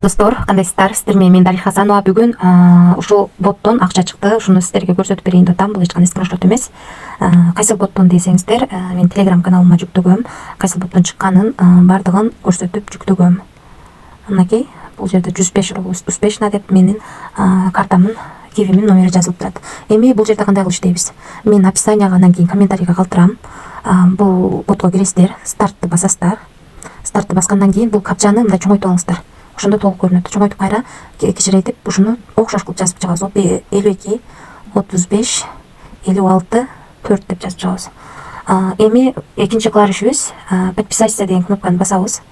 Достор, кандайсыздар? Сиздер менен мен Дарих Хасанова. Бүгүн ушул боттон акча чыкты. Ушуну сиздерге көрсөтүп берейин деп атам. Бул эч кандай скриншот эмес. Кайсыл боттон десеңиздер, мен Telegram каналыма жүктөгөм. Кайсыл боттон чыкканын бардыгын көрсөтүп жүктөгөм. Анакей бул жерде 105 рубль успешно деп менин картамдын кивимин номери жазылып турат. Эми бул жерде кандай кылып иштейбиз? Мен описанияга анан кийин комментарийге калтырам. Бул ботко киресиздер, стартты басасыздар. Стартты баскандан кийин бул капчаны мындай чоңойтуп алыңыздар. Ошондо толук көрүнөт. Чоңойтуп кайра кичирейтип ушуну окшош кылып жазып чыгабыз. 52 35 56 4 деп жазып чыгабыз. Эми экинчи клавишибиз подписаться деген кнопканы басабыз.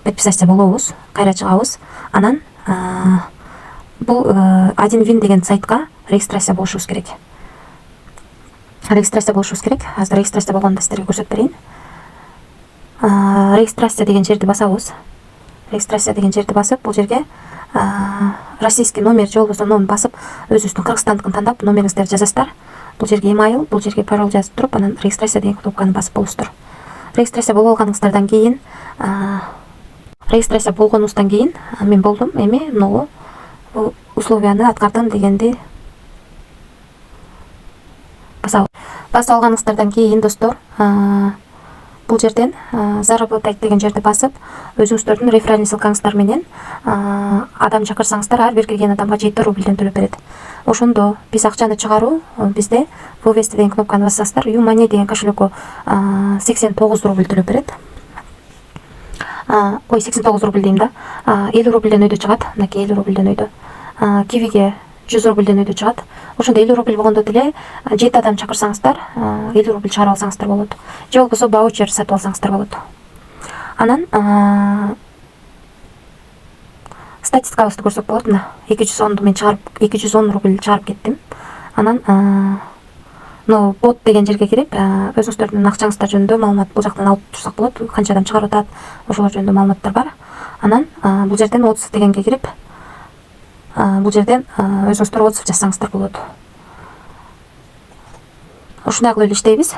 Подписаться болобуз, кайра чыгабыз. Анан бул 1win деген сайтка регистрация болушубуз керек. Азыр регистрация болгондо сиздерге көрсөтүп берейин. Регистрация деген жерди басабыз. Регистрация деген жерди басып, бул жерге российский номер же болбосо номер басып, өзүбүздүн Кыргызстандыкын тандап, номериңиздерди жазасыздар. Бул жерге email, бул жерге пароль жазып туруп, анан регистрация деген кнопканы басып болосуздар. Регистрация болуп алганыңыздардан кийин, мен болдум. Эми могу условияны аткардым дегенди басып алганыңыздардан кийин, достор, бул жерден заработать деген жерди басып, өзүңүздөрдүн реферальный ссылкаңыздар менен адам чакырсаңыздар, ар бир кирген адамга 7 рубльден төлөп берет. Ошондо биз акчаны чыгаруу, бизде вывести деген кнопканы бассаңыздар, YouMoney деген кошелёкко 89 рубль төлөп берет. 89 рубль дейм да. 50 рубльден өйдө чыгат. Мынакей 50 рубльден өйдө. Кивиге 100 рубльден өйдө чыгат. Ошондо 50 рубль болгондо деле 7 адам чакырсаңыздар, 50 рубль чыгарып алсаңыздар болот. Же болбосо баучер сатып алсаңыздар болот. Анан статистикабызды көрсөк болот. Мына 210 мен чыгарып, 210 рубль чыгарып кеттим. Анан бот деген жерге кирип, өзүңүздөрдүн акчаңыздар жөнүндө маалымат бул жактан алып турсак болот. Канча адам чыгарып атат, ошолор жөнүндө маалыматтар бар. Анан бул жерден отзыв дегенге кирип, бул жерден өзүңүздөр отзыв жазсаңыздар болот. Ушундай кылып иштейбиз.